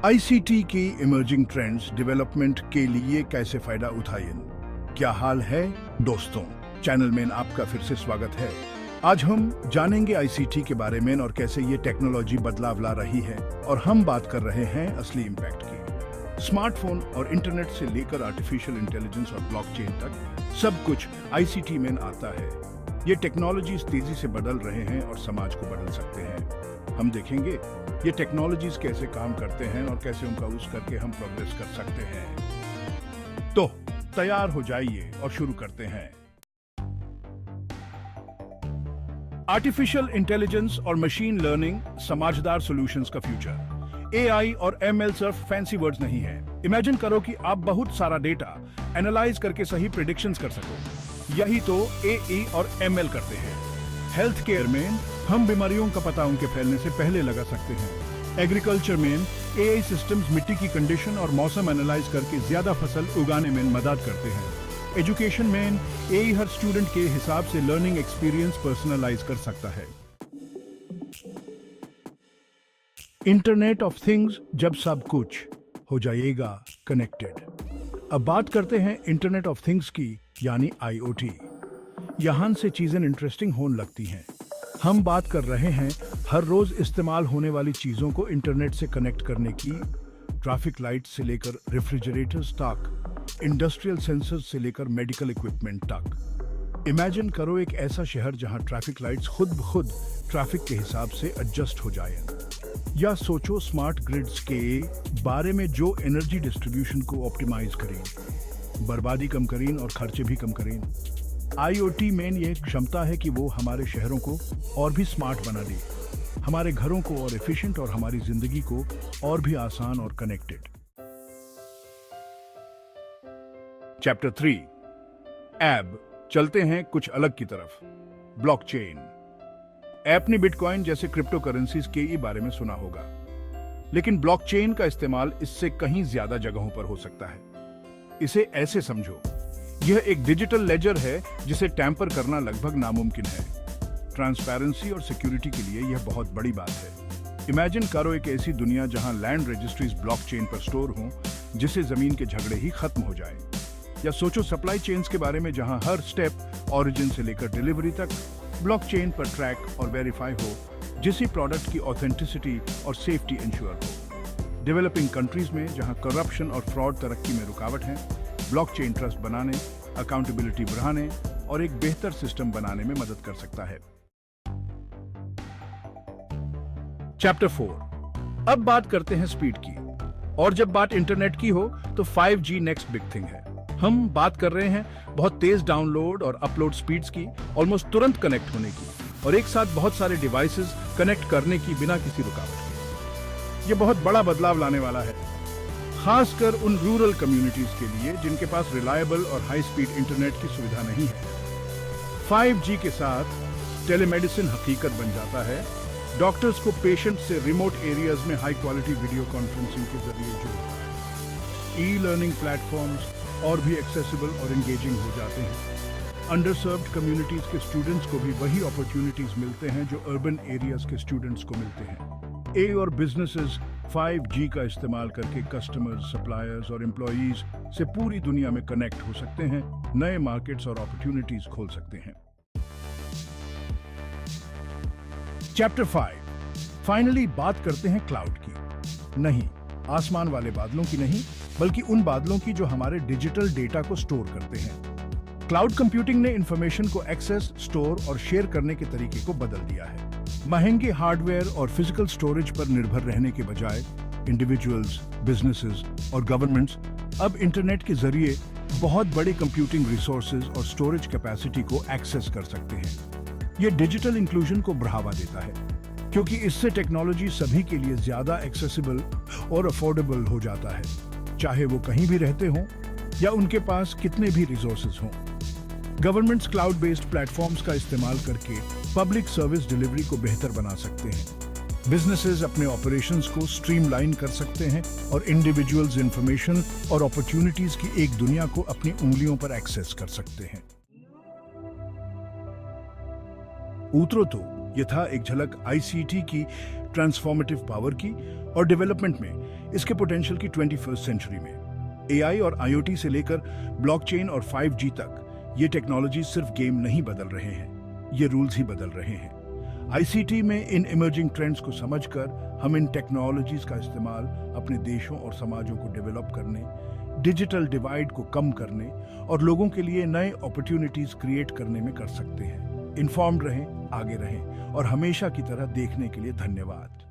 ICT की emerging trends development के लिए कैसे फायदा उठाएं? क्या हाल है दोस्तों, चैनल में आपका फिर से स्वागत है। आज हम जानेंगे आईसीटी के बारे में और कैसे ये टेक्नोलॉजी बदलाव ला रही है, और हम बात कर रहे हैं असली इम्पैक्ट की। स्मार्टफोन और इंटरनेट से लेकर आर्टिफिशियल इंटेलिजेंस और ब्लॉकचेन तक सब कुछ आईसीटी में आता है। ये टेक्नोलॉजीज तेजी से बदल रहे हैं और समाज को बदल सकते हैं। हम देखेंगे ये टेक्नोलॉजीज कैसे काम करते हैं और कैसे उनका यूज करके हम प्रोग्रेस कर सकते हैं। तो तैयार हो जाइए और शुरू करते हैं। आर्टिफिशियल इंटेलिजेंस और मशीन लर्निंग समझदार सॉल्यूशंस का फ्यूचर। एआई और एमएल सिर्फ फैंसी वर्ड्स नहीं है। इमेजिन करो कि आप बहुत सारा डेटा एनालाइज करके सही प्रेडिक्शंस कर सको। यही तो एई और एमएल करते हैं। हेल्थ केयर में हम बीमारियों का पता उनके फैलने से पहले लगा सकते हैं। एग्रीकल्चर में एआई सिस्टम्स मिट्टी की कंडीशन और मौसम एनालाइज करके ज्यादा फसल उगाने में मदद करते हैं। एजुकेशन में एआई हर स्टूडेंट के हिसाब से लर्निंग एक्सपीरियंस पर्सनलाइज कर सकता है। इंटरनेट ऑफ थिंग्स, जब सब कुछ हो जाएगा कनेक्टेड। अब बात करते हैं इंटरनेट ऑफ थिंग्स की, यानी आईओटी। यहां से चीजें इंटरेस्टिंग होने लगती हैं। हम बात कर रहे हैं हर रोज इस्तेमाल होने वाली चीजों को इंटरनेट से कनेक्ट करने की। ट्रैफिक लाइट से लेकर रेफ्रिजरेटर्स तक, इंडस्ट्रियल सेंसर्स से लेकर मेडिकल इक्विपमेंट तक। इमेजिन करो एक ऐसा शहर जहां ट्रैफिक लाइट्स खुद ब खुद ट्रैफिक के हिसाब से एडजस्ट हो जाए। या सोचो स्मार्ट ग्रिड्स के बारे में जो एनर्जी डिस्ट्रीब्यूशन को ऑप्टिमाइज करें, बर्बादी कम करें और खर्चे भी कम करें। आईओटी में यह क्षमता है कि वो हमारे शहरों को और भी स्मार्ट बना दे, हमारे घरों को और एफिशिएंट और हमारी जिंदगी को और भी आसान और कनेक्टेड। चैप्टर 3, अब चलते हैं कुछ अलग की तरफ। ब्लॉकचेन। आपने बिटकॉइन जैसे क्रिप्टो करेंसीज के बारे में सुना होगा, लेकिन ब्लॉकचेन का इस्तेमाल इससे कहीं ज्यादा जगहों पर हो सकता है। इसे ऐसे समझो, यह एक डिजिटल लेजर है जिसे टैंपर करना लगभग नामुमकिन है। ट्रांसपेरेंसी और सिक्योरिटी के लिए यह बहुत बड़ी बात है। इमेजिन करो एक ऐसी दुनिया जहां लैंड रजिस्ट्रीज ब्लॉकचेन पर स्टोर हों, जिससे जमीन के झगड़े ही खत्म हो जाए। या सोचो सप्लाई चेन्स के बारे में, जहां हर स्टेप ओरिजिन से लेकर डिलीवरी तक ब्लॉकचेन पर ट्रैक और वेरीफाई हो, जिससे प्रोडक्ट की ऑथेंटिसिटी और सेफ्टी इंश्योर हो। डेवलपिंग कंट्रीज में जहां करप्शन और फ्रॉड तरक्की में रुकावट है, ब्लॉकचेन ट्रस्ट बनाने, अकाउंटेबिलिटी बढ़ाने और एक बेहतर सिस्टम बनाने में मदद कर सकता है। चैप्टर 4, अब बात करते हैं स्पीड की। और जब बात इंटरनेट की हो तो 5G नेक्स्ट बिग थिंग है। हम बात कर रहे हैं बहुत तेज डाउनलोड और अपलोड स्पीड्स की, ऑलमोस्ट तुरंत कनेक्ट होने की, और एक साथ बहुत सारे डिवाइसेस कनेक्ट करने की बिना किसी रुकावट के। यह बहुत बड़ा बदलाव लाने वाला है, खासकर उन रूरल कम्युनिटीज के लिए जिनके पास रिलायबल और हाई स्पीड इंटरनेट की सुविधा नहीं है। 5G के साथ टेलीमेडिसिन हकीकत बन जाता है। डॉक्टर्स को पेशेंट से रिमोट एरियाज में हाई क्वालिटी वीडियो कॉन्फ्रेंसिंग के जरिए जोड़ता है। ई लर्निंग प्लेटफॉर्म्स और भी एक्सेसिबल और एंगेजिंग हो जाते हैं। अंडरसर्व्ड कम्युनिटीज के स्टूडेंट्स को भी वही अपॉर्चुनिटीज मिलते हैं जो अर्बन एरियाज के स्टूडेंट्स को मिलते हैं। ए और बिजनेसेस 5G का इस्तेमाल करके कस्टमर्स, सप्लायर्स और एम्प्लॉयज से पूरी दुनिया में कनेक्ट हो सकते हैं, नए मार्केट्स और अपॉर्चुनिटीज खोल सकते हैं। चैप्टर 5, फाइनली बात करते हैं क्लाउड की। नहीं, आसमान वाले बादलों की नहीं, बल्कि उन बादलों की जो हमारे डिजिटल डेटा को स्टोर करते हैं। क्लाउड कंप्यूटिंग ने इंफॉर्मेशन को एक्सेस, स्टोर और शेयर करने के तरीके को बदल दिया है। महंगे हार्डवेयर और फिजिकल स्टोरेज पर निर्भर रहने के बजाय इंडिविजुअल्स, बिजनेसेस और गवर्नमेंट्स अब इंटरनेट के जरिए बहुत बड़े कंप्यूटिंग रिसोर्सेज और स्टोरेज कैपेसिटी को एक्सेस कर सकते हैं। यह डिजिटल इंक्लूजन को बढ़ावा देता है, क्योंकि इससे टेक्नोलॉजी सभी के लिए ज्यादा एक्सेसिबल और अफोर्डेबल हो जाता है, चाहे वो कहीं भी रहते हों या उनके पास कितने भी रिसोर्सेज हों। गवर्नमेंट्स क्लाउड बेस्ड प्लेटफॉर्म्स का इस्तेमाल करके पब्लिक सर्विस डिलीवरी को बेहतर बना सकते हैं। बिजनेसेस अपने ऑपरेशंस को स्ट्रीमलाइन कर सकते हैं और इंडिविजुअल्स इंफॉर्मेशन और अपॉर्चुनिटीज की एक दुनिया को अपनी उंगलियों पर एक्सेस कर सकते हैं। उतरो तो, यह था एक झलक आईसीटी की ट्रांसफॉर्मेटिव पावर की और डेवलपमेंट में इसके पोटेंशियल की 21st सेंचुरी में। एआई और आईओटी से लेकर ब्लॉकचेन और 5G तक ये टेक्नोलॉजी सिर्फ गेम नहीं बदल रहे हैं, ये रूल्स ही बदल रहे हैं। आईसीटी में इन इमर्जिंग ट्रेंड्स को समझकर हम इन टेक्नोलॉजीज का इस्तेमाल अपने देशों और समाजों को डेवलप करने, डिजिटल डिवाइड को कम करने और लोगों के लिए नए अपॉर्चुनिटीज क्रिएट करने में कर सकते हैं। इन्फॉर्म्ड रहें, आगे रहें और हमेशा की तरह देखने के लिए धन्यवाद।